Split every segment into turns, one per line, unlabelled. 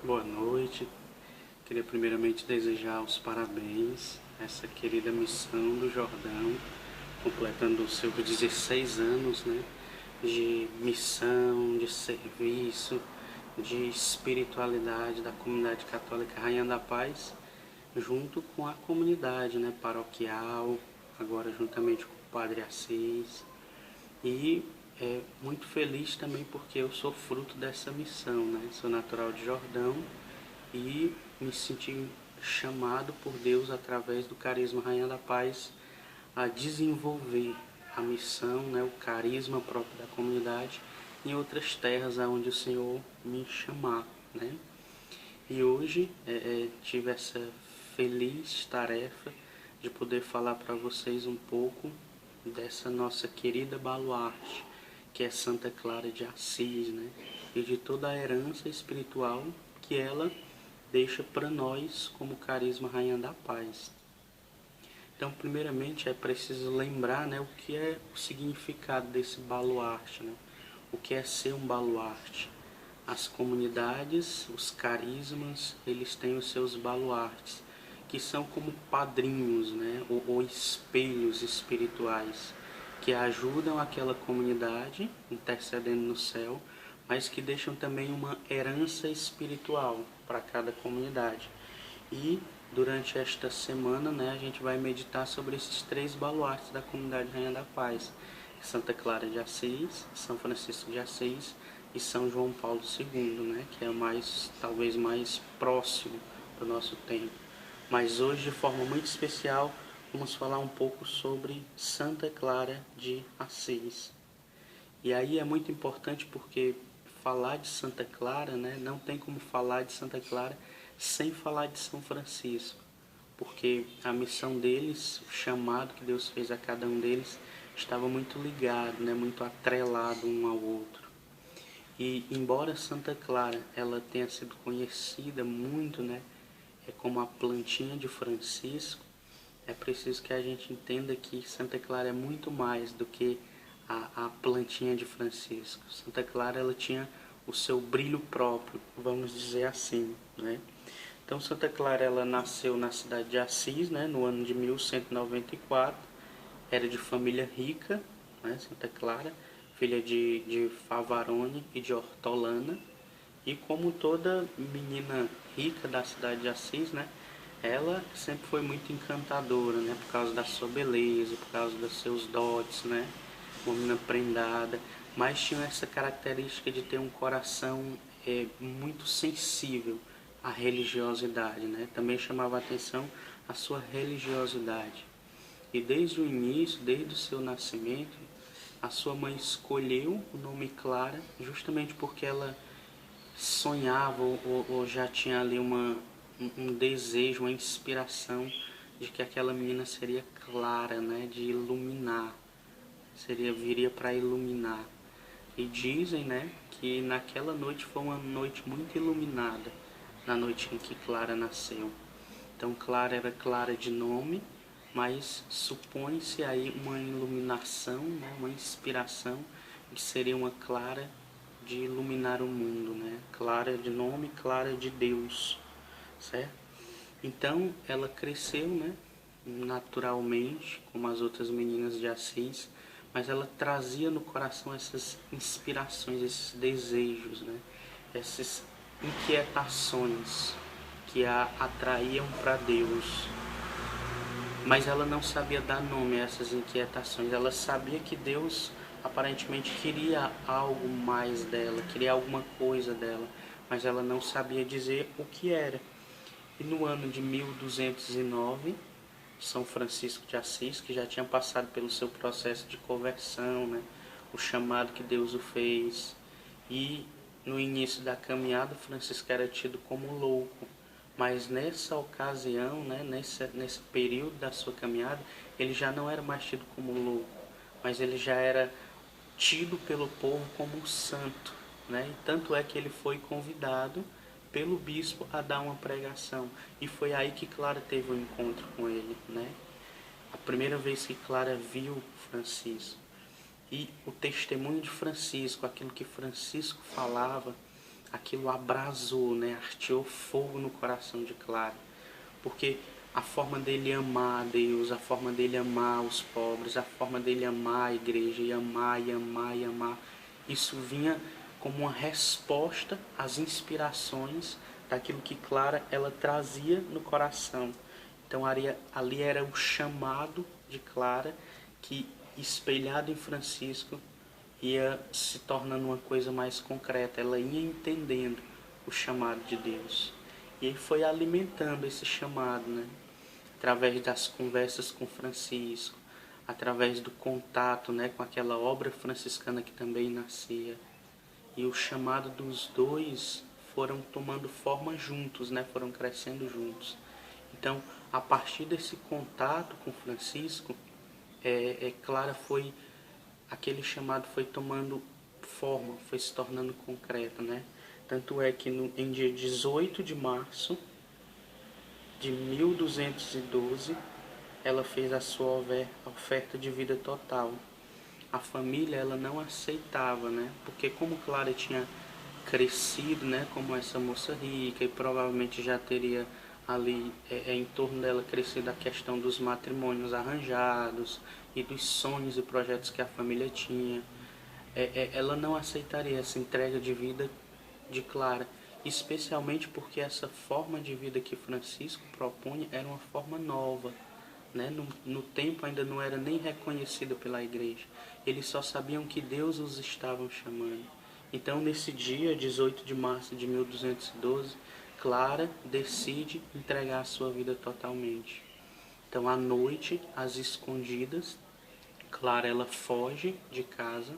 Boa noite. Queria primeiramente desejar os parabéns a essa querida missão do Jordão, completando os seus 16 anos, né, de missão, de serviço, de espiritualidade da comunidade católica Rainha da Paz, junto com a comunidade, né, paroquial, agora juntamente com o Padre Assis. E muito feliz também porque eu sou fruto dessa missão, né? Sou natural de Jordão e me senti chamado por Deus através do carisma Rainha da Paz a desenvolver a missão, né, o carisma próprio da comunidade em outras terras aonde o Senhor me chamar, né? E hoje tive essa feliz tarefa de poder falar para vocês um pouco dessa nossa querida baluarte, que é Santa Clara de Assis, né? E de toda a herança espiritual que ela deixa para nós como carisma Rainha da Paz. Então, primeiramente, é preciso lembrar, né, o que é o significado desse baluarte, né? O que é ser um baluarte. As comunidades, os carismas, eles têm os seus baluartes, que são como padrinhos, né, ou espelhos espirituais, que ajudam aquela comunidade, intercedendo no céu, mas que deixam também uma herança espiritual para cada comunidade. E durante esta semana, né, a gente vai meditar sobre esses três baluartes da comunidade Rainha da Paz: Santa Clara de Assis, São Francisco de Assis e São João Paulo II, né, que é talvez mais próximo do nosso tempo. Mas hoje, de forma muito especial, vamos falar um pouco sobre Santa Clara de Assis. E aí é muito importante porque falar de Santa Clara, né, não tem como falar de Santa Clara sem falar de São Francisco, porque a missão deles, o chamado que Deus fez a cada um deles, estava muito ligado, né, muito atrelado um ao outro. E embora Santa Clara ela tenha sido conhecida muito, né, como a plantinha de Francisco, é preciso que a gente entenda que Santa Clara é muito mais do que a plantinha de Francisco. Santa Clara ela tinha o seu brilho próprio, vamos dizer assim, né? Então Santa Clara ela nasceu na cidade de Assis, né, no ano de 1194. Era de família rica, né, Santa Clara, filha de Favarone e de Hortolana. E como toda menina rica da cidade de Assis, né, ela sempre foi muito encantadora, né, por causa da sua beleza, por causa dos seus dotes, né, uma menina prendada, mas tinha essa característica de ter um coração muito sensível à religiosidade, né, também chamava a atenção a sua religiosidade. E desde o início, desde o seu nascimento, a sua mãe escolheu o nome Clara justamente porque ela sonhava ou já tinha ali um desejo, uma inspiração de que aquela menina seria clara, né, de iluminar, viria para iluminar. E dizem, né, que naquela noite foi uma noite muito iluminada, na noite em que Clara nasceu. Então Clara era Clara de nome, mas supõe-se aí uma iluminação, né, uma inspiração que seria uma Clara de iluminar o mundo, né? Clara de nome, Clara de Deus, certo? Então ela cresceu, né, naturalmente, como as outras meninas de Assis, mas ela trazia no coração essas inspirações, esses desejos, né, essas inquietações que a atraíam para Deus. Mas ela não sabia dar nome a essas inquietações. Ela sabia que Deus aparentemente queria algo mais dela, queria alguma coisa dela, mas ela não sabia dizer o que era. E no ano de 1209, São Francisco de Assis, que já tinha passado pelo seu processo de conversão, né, o chamado que Deus o fez, e no início da caminhada, Francisco era tido como louco. Mas nessa ocasião, né, nesse período da sua caminhada, ele já não era mais tido como louco, mas ele já era tido pelo povo como um santo, né? E tanto é que ele foi convidado pelo bispo a dar uma pregação. E foi aí que Clara teve um encontro com ele, né? A primeira vez que Clara viu Francisco. E o testemunho de Francisco, aquilo que Francisco falava, aquilo abrasou, né? Arteou fogo no coração de Clara, porque a forma dele amar a Deus, a forma dele amar os pobres, a forma dele amar a igreja, e amar, e amar, e amar, isso vinha como uma resposta às inspirações daquilo que Clara ela trazia no coração. Então ali era o chamado de Clara, que espelhado em Francisco ia se tornando uma coisa mais concreta. Ela ia entendendo o chamado de Deus. E aí foi alimentando esse chamado, né? Através das conversas com Francisco, através do contato, né, com aquela obra franciscana que também nascia. E o chamado dos dois foram tomando forma juntos, né, foram crescendo juntos. Então, a partir desse contato com Francisco, Clara foi, aquele chamado foi tomando forma, foi se tornando concreto, né? Tanto é que em dia 18 de março de 1212, ela fez a sua oferta de vida total. A família ela não aceitava, né? Porque como Clara tinha crescido, né, como essa moça rica, e provavelmente já teria ali em torno dela crescido a questão dos matrimônios arranjados e dos sonhos e projetos que a família tinha, ela não aceitaria essa entrega de vida de Clara, especialmente porque essa forma de vida que Francisco propunha era uma forma nova, né? No tempo ainda não era nem reconhecida pela igreja. Eles só sabiam que Deus os estava chamando. Então, nesse dia, 18 de março de 1212, Clara decide entregar a sua vida totalmente. Então, à noite, às escondidas, Clara ela foge de casa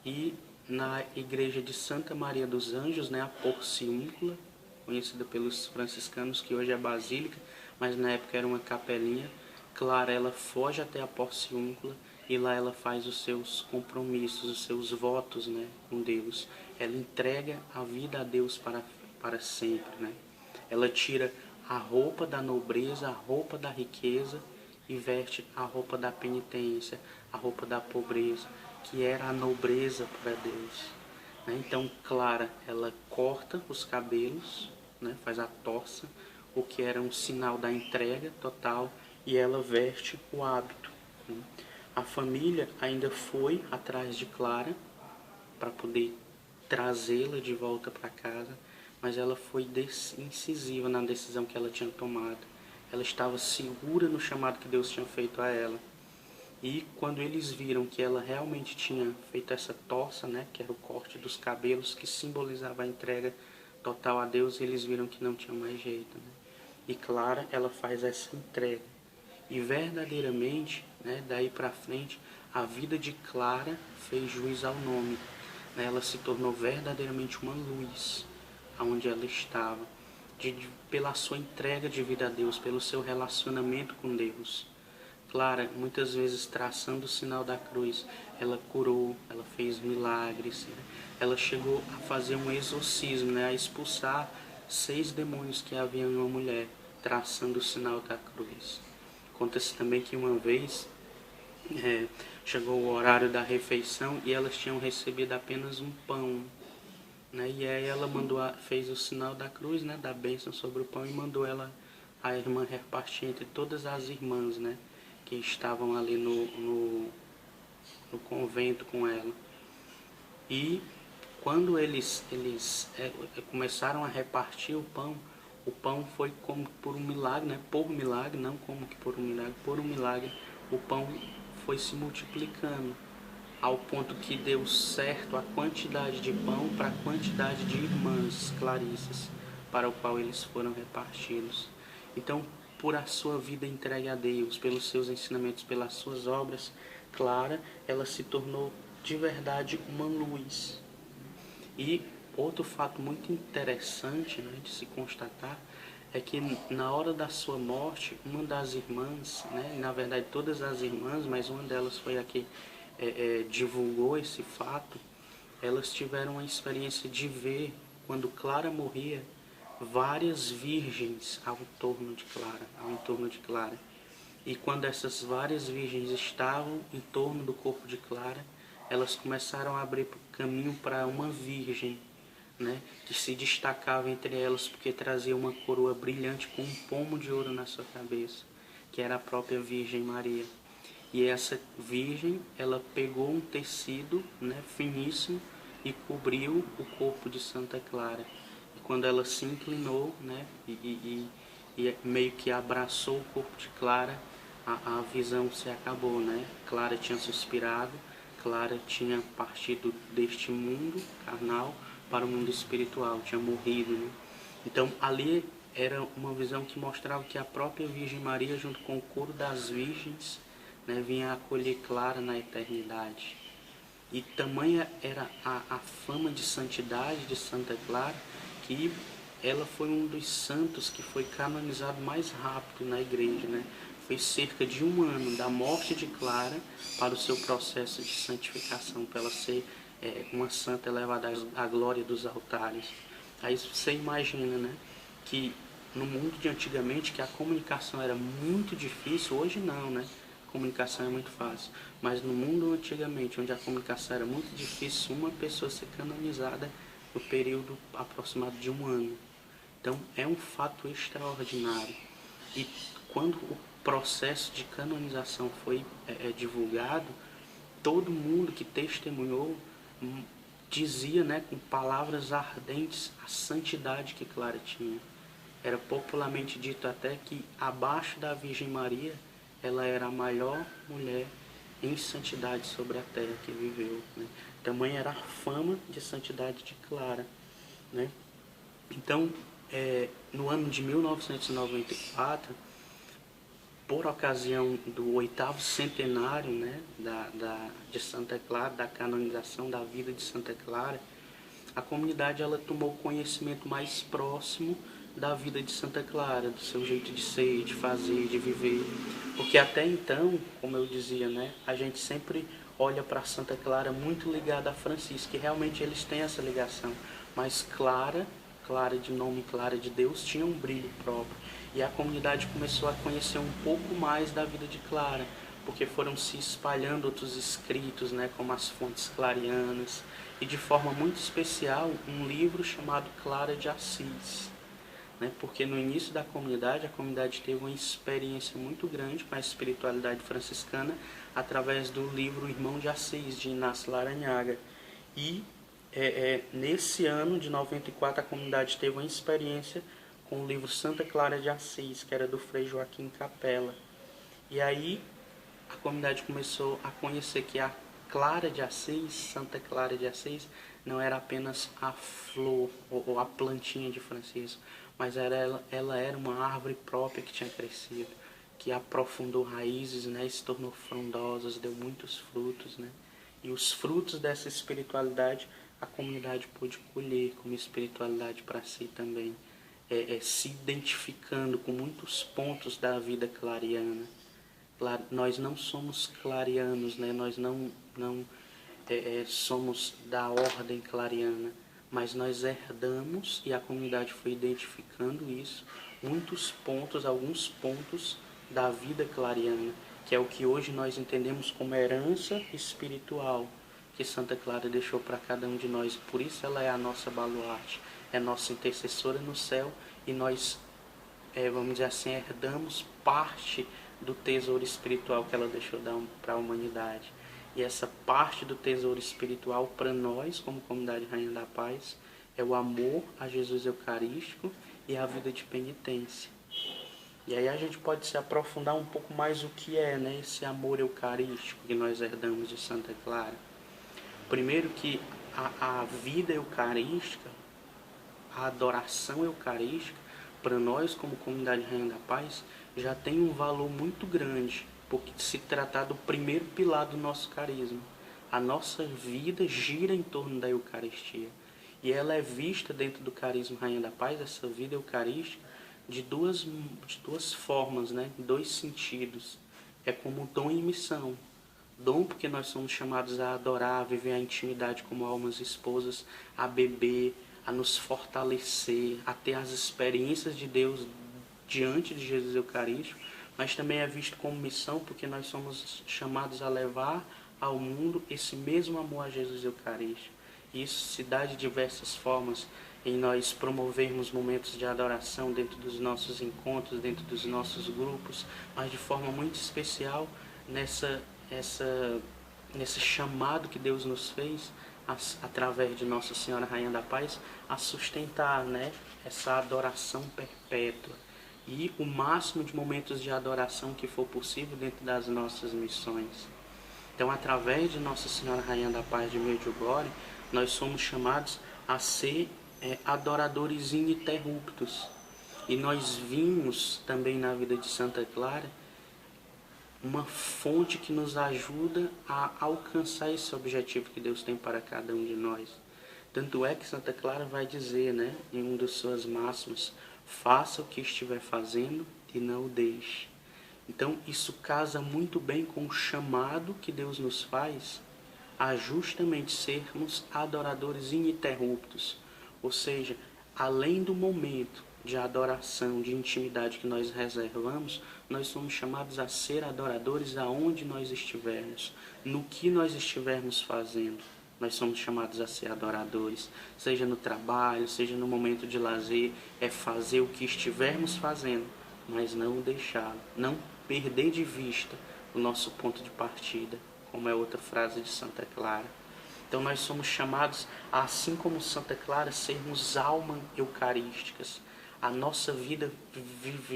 e na igreja de Santa Maria dos Anjos, né, a Porciúncula, conhecida pelos franciscanos, que hoje é basílica, mas na época era uma capelinha, Clara ela foge até a Porciúncula e lá ela faz os seus compromissos, os seus votos, né, com Deus. Ela entrega a vida a Deus para sempre, né? Ela tira a roupa da nobreza, a roupa da riqueza e veste a roupa da penitência, a roupa da pobreza, que era a nobreza para Deus, né? Então Clara ela corta os cabelos, né, faz a torça, o que era um sinal da entrega total, e ela veste o hábito, né? A família ainda foi atrás de Clara para poder trazê-la de volta para casa, mas ela foi incisiva na decisão que ela tinha tomado. Ela estava segura no chamado que Deus tinha feito a ela. E quando eles viram que ela realmente tinha feito essa torça, né, que era o corte dos cabelos, que simbolizava a entrega total a Deus, eles viram que não tinha mais jeito, né? E Clara, ela faz essa entrega. E verdadeiramente, né, daí para frente, a vida de Clara fez jus ao nome, né? Ela se tornou verdadeiramente uma luz aonde ela estava, pela sua entrega de vida a Deus, pelo seu relacionamento com Deus. Clara, muitas vezes traçando o sinal da cruz, ela curou, ela fez milagres, né? Ela chegou a fazer um exorcismo, né, a expulsar 6 demônios que haviam em uma mulher, traçando o sinal da cruz. Conta-se também que uma vez chegou o horário da refeição e elas tinham recebido apenas um pão, né? E aí ela fez o sinal da cruz, né, da bênção sobre o pão, e mandou a irmã repartir entre todas as irmãs, né, que estavam ali no convento com ela. E quando eles começaram a repartir o pão foi como por um milagre, né? Por milagre, não como que por um milagre, o pão foi se multiplicando, ao ponto que deu certo a quantidade de pão para a quantidade de irmãs clarissas para o qual eles foram repartidos. Então, por a sua vida entregue a Deus, pelos seus ensinamentos, pelas suas obras, Clara, ela se tornou de verdade uma luz. E outro fato muito interessante, né, de se constatar é que na hora da sua morte, uma das irmãs, né, na verdade todas as irmãs, mas uma delas foi a que divulgou esse fato, elas tiveram a experiência de ver, quando Clara morria, várias virgens ao entorno de Clara. E quando essas várias virgens estavam em torno do corpo de Clara, elas começaram a abrir caminho para uma virgem né, que se destacava entre elas porque trazia uma coroa brilhante com um pomo de ouro na sua cabeça, que era a própria Virgem Maria. E essa Virgem, ela pegou um tecido, né, finíssimo e cobriu o corpo de Santa Clara. E quando ela se inclinou, né, e meio que abraçou o corpo de Clara, a visão se acabou, né? Clara tinha suspirado, Clara tinha partido deste mundo carnal para o mundo espiritual, tinha morrido, né? Então ali era uma visão que mostrava que a própria Virgem Maria, junto com o coro das virgens, né, vinha acolher Clara na eternidade. E tamanha era a fama de santidade de Santa Clara, que ela foi um dos santos que foi canonizado mais rápido na igreja, né? Foi cerca de 1 ano da morte de Clara para o seu processo de santificação, para ela ser uma santa elevada à glória dos altares. Aí você imagina, né, que no mundo de antigamente, que a comunicação era muito difícil, hoje não, né? A comunicação é muito fácil. Mas no mundo antigamente, onde a comunicação era muito difícil, uma pessoa ser canonizada no período aproximado de 1 ano. Então é um fato extraordinário. E quando o processo de canonização foi divulgado, todo mundo que testemunhou dizia, né, com palavras ardentes a santidade que Clara tinha. Era popularmente dito até que abaixo da Virgem Maria ela era a maior mulher em santidade sobre a terra que viveu, né? Tamanha era a fama de santidade de Clara, né? Então, no ano de 1994, por ocasião do 8º centenário, né, de Santa Clara, da canonização da vida de Santa Clara, a comunidade ela tomou conhecimento mais próximo da vida de Santa Clara, do seu jeito de ser, de fazer, de viver. Porque até então, como eu dizia, né, a gente sempre olha para Santa Clara muito ligada a Francisco, que realmente eles têm essa ligação. Mas Clara de nome Clara de Deus, tinha um brilho próprio. E a comunidade começou a conhecer um pouco mais da vida de Clara, porque foram se espalhando outros escritos, né, como as fontes clarianas, e de forma muito especial um livro chamado Clara de Assis, né, porque no início da comunidade, a comunidade teve uma experiência muito grande com a espiritualidade franciscana através do livro Irmão de Assis, de Inácio Laranhaga. E nesse ano de 94 a comunidade teve uma experiência com o livro Santa Clara de Assis, que era do Frei Joaquim Capella. E aí a comunidade começou a conhecer que a Clara de Assis, Santa Clara de Assis, não era apenas a flor ou a plantinha de Francisco, mas ela era uma árvore própria que tinha crescido, que aprofundou raízes, né, e se tornou frondosa, deu muitos frutos, né? E os frutos dessa espiritualidade a comunidade pôde colher como espiritualidade para si também, se identificando com muitos pontos da vida clariana. Nós não somos clarianos, né? Nós não somos da ordem clariana, mas nós herdamos, e a comunidade foi identificando isso, alguns pontos da vida clariana, que é o que hoje nós entendemos como herança espiritual, que Santa Clara deixou para cada um de nós. Por isso ela é a nossa baluarte, é nossa intercessora no céu, e nós, vamos dizer assim, herdamos parte do tesouro espiritual que ela deixou para a humanidade. E essa parte do tesouro espiritual para nós, como comunidade Rainha da Paz, é o amor a Jesus Eucarístico e a vida de penitência. E aí a gente pode se aprofundar um pouco mais o que é, né, esse amor eucarístico que nós herdamos de Santa Clara. Primeiro que a vida eucarística, a adoração eucarística, para nós como comunidade Rainha da Paz, já tem um valor muito grande, porque se tratar do primeiro pilar do nosso carisma. A nossa vida gira em torno da Eucaristia. E ela é vista dentro do carisma Rainha da Paz, essa vida eucarística, de duas formas, né? 2 sentidos. É como dom e missão. Dom porque nós somos chamados a adorar, a viver a intimidade como almas esposas, a beber, a nos fortalecer, a ter as experiências de Deus diante de Jesus Eucarístico, mas também é visto como missão porque nós somos chamados a levar ao mundo esse mesmo amor a Jesus Eucarístico. Isso se dá de diversas formas, em nós promovermos momentos de adoração dentro dos nossos encontros, dentro dos nossos grupos, mas de forma muito especial nesse chamado que Deus nos fez, através de Nossa Senhora Rainha da Paz, a sustentar, né, essa adoração perpétua. E o máximo de momentos de adoração que for possível dentro das nossas missões. Então, através de Nossa Senhora Rainha da Paz de Medjugorje, nós somos chamados a ser adoradores ininterruptos. E nós vimos também na vida de Santa Clara uma fonte que nos ajuda a alcançar esse objetivo que Deus tem para cada um de nós. Tanto é que Santa Clara vai dizer, né, em uma das suas máximas, faça o que estiver fazendo e não o deixe. Então isso casa muito bem com o chamado que Deus nos faz a justamente sermos adoradores ininterruptos. Ou seja, além do momento de adoração, de intimidade que nós reservamos, nós somos chamados a ser adoradores aonde nós estivermos, no que nós estivermos fazendo. Nós somos chamados a ser adoradores, seja no trabalho, seja no momento de lazer, é fazer o que estivermos fazendo, mas não deixá-lo, não perder de vista o nosso ponto de partida, como é outra frase de Santa Clara. Então nós somos chamados, assim como Santa Clara, sermos almas eucarísticas. A nossa vida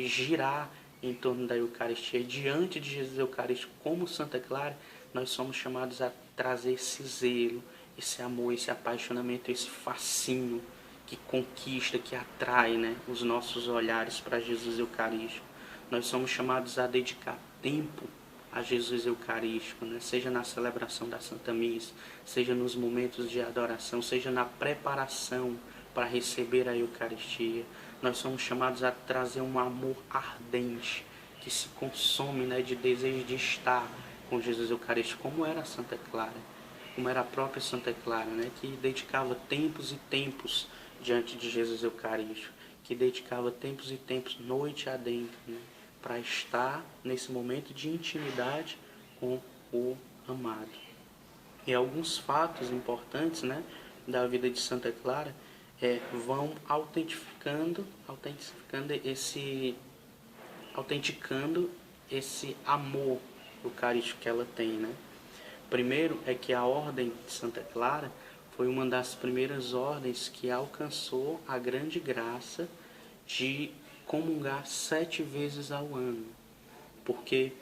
girar em torno da Eucaristia. E diante de Jesus Eucarístico, como Santa Clara, nós somos chamados a trazer esse zelo, esse amor, esse apaixonamento, esse fascínio que conquista, que atrai, né, os nossos olhares para Jesus Eucarístico. Nós somos chamados a dedicar tempo a Jesus Eucarístico, né? Seja na celebração da Santa Missa, seja nos momentos de adoração, seja na preparação para receber a Eucaristia. Nós somos chamados a trazer um amor ardente, que se consome, né, de desejo de estar com Jesus Eucarístico, como era Santa Clara, como era a própria Santa Clara, né, que dedicava tempos e tempos diante de Jesus Eucarístico, que dedicava tempos e tempos, noite adentro, né, para estar nesse momento de intimidade com o amado. E alguns fatos importantes, né, da vida de Santa Clara vão autenticando esse amor eucarístico que ela tem, né? Primeiro é que a ordem de Santa Clara foi uma das primeiras ordens que alcançou a grande graça de comungar 7 vezes ao ano. Porque,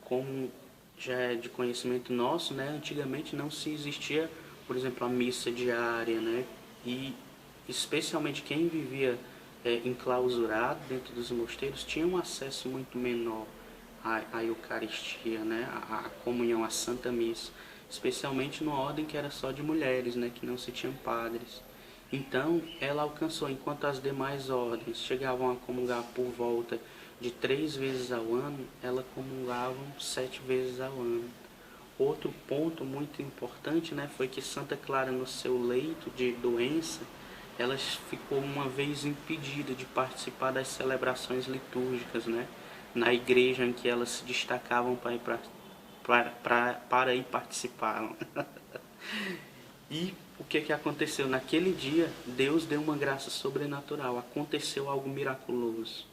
como já é de conhecimento nosso, né, antigamente não se existia, por exemplo, a missa diária, né? E especialmente quem vivia enclausurado dentro dos mosteiros tinha um acesso muito menor à Eucaristia, né? À comunhão, à Santa Missa, especialmente numa ordem que era só de mulheres, né? Que não se tinham padres. Então ela alcançou, enquanto as demais ordens chegavam a comungar por volta de 3 vezes ao ano, ela comungavam 7 vezes ao ano. Outro ponto muito importante, né, foi que Santa Clara, no seu leito de doença, ela ficou uma vez impedida de participar das celebrações litúrgicas, né, na igreja em que elas se destacavam para ir participar. E o que aconteceu? Naquele dia, Deus deu uma graça sobrenatural, aconteceu algo miraculoso.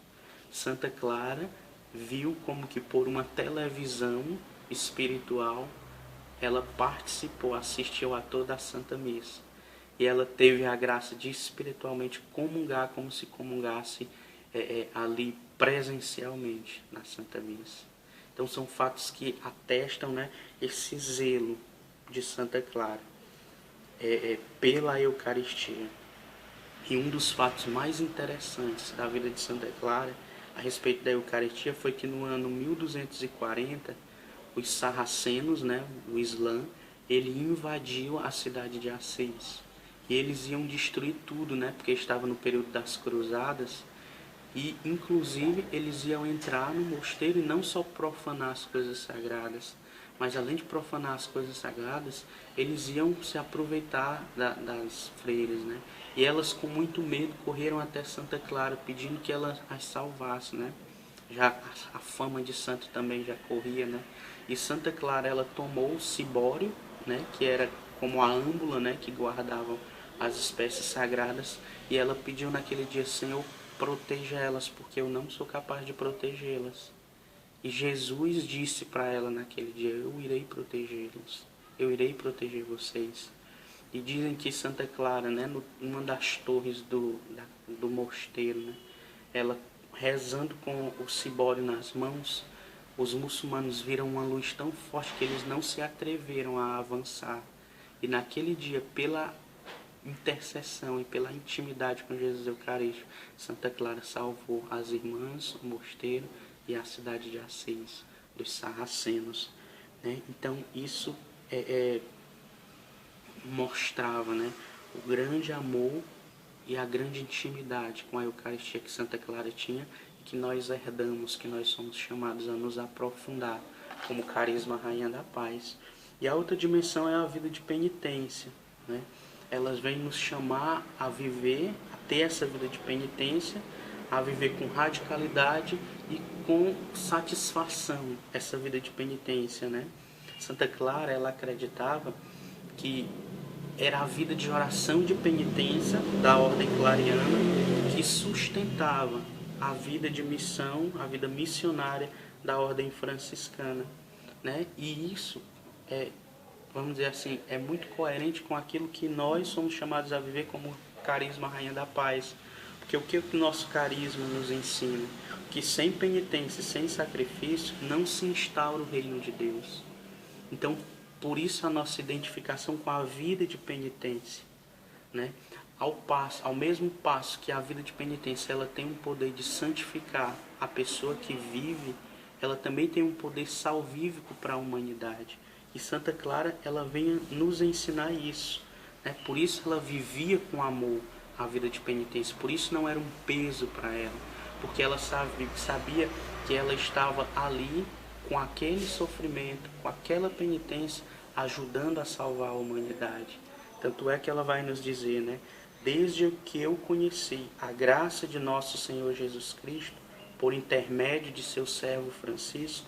Santa Clara viu como que por uma televisão espiritual, ela participou, assistiu a toda a Santa Missa. E ela teve a graça de espiritualmente comungar como se comungasse ali presencialmente na Santa Missa. Então são fatos que atestam, né, esse zelo de Santa Clara pela Eucaristia. E um dos fatos mais interessantes da vida de Santa Clara a respeito da Eucaristia foi que no ano 1240, os sarracenos, né, o Islã, ele invadiu a cidade de Assis. E eles iam destruir tudo, né, porque estava no período das cruzadas. E, inclusive, eles iam entrar no mosteiro e não só profanar as coisas sagradas, mas além de profanar as coisas sagradas, eles iam se aproveitar das freiras, né? E elas, com muito medo, correram até Santa Clara, pedindo que ela as salvasse, né? Já a fama de santo também já corria, né? E Santa Clara, ela tomou o cibório, né, que era como a âmbula, né, que guardavam as espécies sagradas, e ela pediu naquele dia: Senhor, proteja elas, porque eu não sou capaz de protegê-las. E Jesus disse para ela naquele dia: eu irei protegê-los, eu irei proteger vocês. E dizem que Santa Clara, né, numa das torres do mosteiro, né, ela rezando com o cibório nas mãos, os muçulmanos viram uma luz tão forte que eles não se atreveram a avançar. E naquele dia, pela intercessão e pela intimidade com Jesus Eucarístico, Santa Clara salvou as irmãs, o mosteiro e a cidade de Assis, dos sarracenos, né? Então isso mostrava, né, o grande amor e a grande intimidade com a Eucaristia que Santa Clara tinha e que nós herdamos, que nós somos chamados a nos aprofundar como carisma Rainha da Paz. E a outra dimensão é a vida de penitência, né? Elas vêm nos chamar a viver, a ter essa vida de penitência, a viver com radicalidade e com satisfação essa vida de penitência, né? Santa Clara, ela acreditava que era a vida de oração de penitência da ordem clariana que sustentava a vida de missão, a vida missionária da ordem franciscana, né? E isso vamos dizer assim, é muito coerente com aquilo que nós somos chamados a viver como carisma Rainha da Paz. Porque o que o nosso carisma nos ensina? Que sem penitência, sem sacrifício, não se instaura o reino de Deus. Então, por isso a nossa identificação com a vida de penitência, né? Ao mesmo passo que a vida de penitência ela tem um poder de santificar a pessoa que vive, ela também tem um poder salvífico para a humanidade. E Santa Clara, ela vem nos ensinar isso, né? Por isso ela vivia com amor a vida de penitência, por isso não era um peso para ela, porque ela sabia que ela estava ali com aquele sofrimento, com aquela penitência, ajudando a salvar a humanidade. Tanto é que ela vai nos dizer, né? Desde que eu conheci a graça de nosso Senhor Jesus Cristo, por intermédio de seu servo Francisco,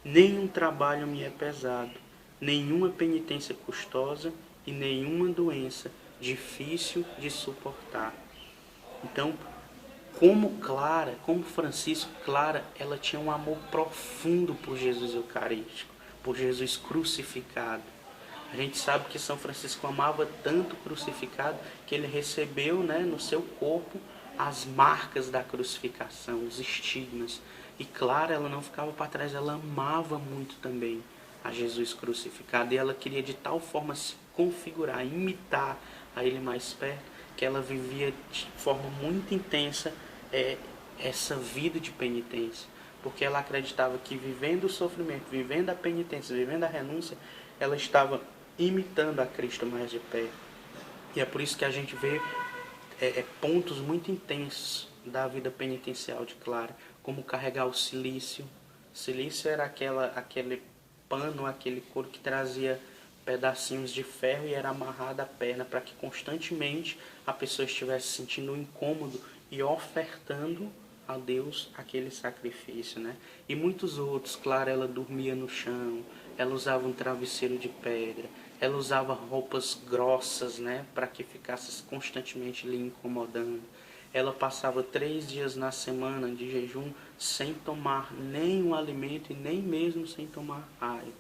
nenhum trabalho me é pesado, nenhuma penitência custosa e nenhuma doença difícil de suportar. Então, como Francisco, Clara, ela tinha um amor profundo por Jesus Eucarístico, por Jesus crucificado. A gente sabe que São Francisco amava tanto o crucificado que ele recebeu, né, no seu corpo as marcas da crucificação, os estigmas. E Clara, ela não ficava para trás, ela amava muito também a Jesus crucificado e ela queria de tal forma se configurar, imitar a ele mais perto, que ela vivia de forma muito intensa essa vida de penitência, porque ela acreditava que vivendo o sofrimento, vivendo a penitência, vivendo a renúncia, ela estava imitando a Cristo mais de perto. E é por isso que a gente vê pontos muito intensos da vida penitencial de Clara, como carregar o cilício. O cilício era aquele pano, aquele couro que trazia pedacinhos de ferro e era amarrado à perna para que constantemente a pessoa estivesse sentindo um incômodo e ofertando a Deus aquele sacrifício, né? E muitos outros. Clara, ela dormia no chão, ela usava um travesseiro de pedra, ela usava roupas grossas, né, para que ficasse constantemente lhe incomodando. Ela passava 3 dias na semana de jejum sem tomar nenhum alimento e nem mesmo sem tomar água.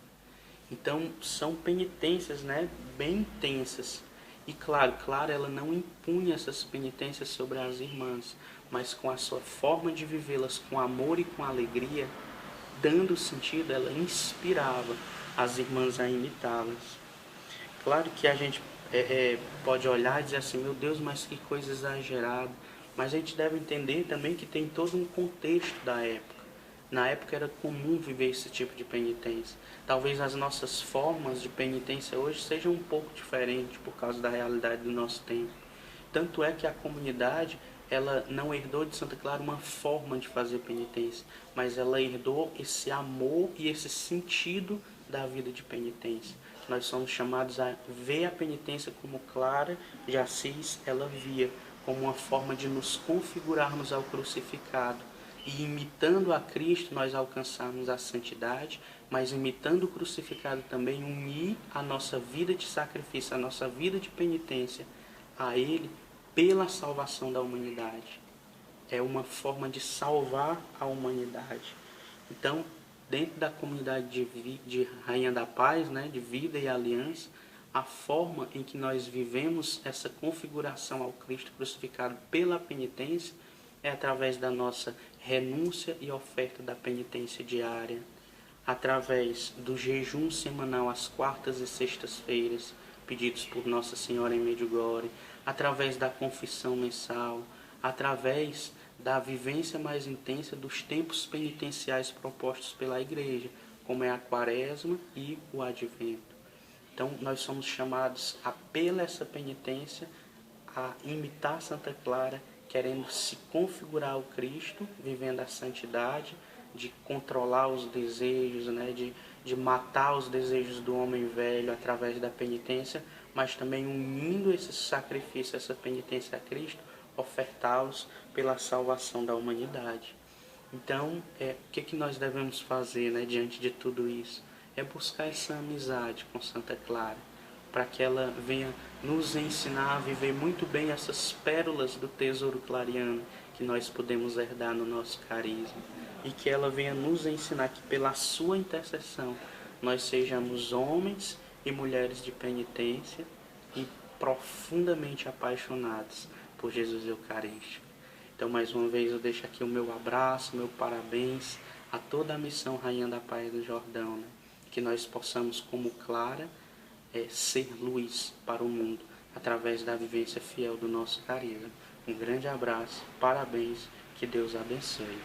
Então são penitências, né, bem intensas. E claro, ela não impunha essas penitências sobre as irmãs, mas com a sua forma de vivê-las com amor e com alegria, dando sentido, ela inspirava as irmãs a imitá-las. Claro que a gente pode olhar e dizer assim, meu Deus, mas que coisa exagerada. Mas a gente deve entender também que tem todo um contexto da época. Na época era comum viver esse tipo de penitência. Talvez as nossas formas de penitência hoje sejam um pouco diferentes por causa da realidade do nosso tempo. Tanto é que a comunidade, ela não herdou de Santa Clara uma forma de fazer penitência, mas ela herdou esse amor e esse sentido da vida de penitência. Nós somos chamados a ver a penitência como Clara de Assis ela via, como uma forma de nos configurarmos ao crucificado e imitando a Cristo nós alcançarmos a santidade, mas imitando o crucificado também unir a nossa vida de sacrifício, a nossa vida de penitência a Ele pela salvação da humanidade. É uma forma de salvar a humanidade. Então, dentro da comunidade de Rainha da Paz, né, de vida e aliança, a forma em que nós vivemos essa configuração ao Cristo crucificado pela penitência é através da nossa renúncia e oferta da penitência diária, através do jejum semanal às quartas e sextas-feiras, pedidos por Nossa Senhora em Medjugorje, através da confissão mensal, através da vivência mais intensa dos tempos penitenciais propostos pela Igreja, como é a Quaresma e o Advento. Então, nós somos chamados a, pela essa penitência, a imitar Santa Clara, querendo se configurar ao Cristo, vivendo a santidade, de controlar os desejos, né, de matar os desejos do homem velho através da penitência, mas também unindo esse sacrifício, essa penitência a Cristo, ofertá-los pela salvação da humanidade. Então, o que nós devemos fazer, né, diante de tudo isso? É buscar essa amizade com Santa Clara, para que ela venha nos ensinar a viver muito bem essas pérolas do tesouro clariano que nós podemos herdar no nosso carisma, e que ela venha nos ensinar que pela sua intercessão nós sejamos homens e mulheres de penitência e profundamente apaixonados por Jesus Eucarístico. Então, mais uma vez, eu deixo aqui o meu abraço, meu parabéns a toda a missão Rainha da Paz do Jordão, né? Que nós possamos, como Clara, ser luz para o mundo, através da vivência fiel do nosso carisma. Um grande abraço, parabéns, que Deus abençoe.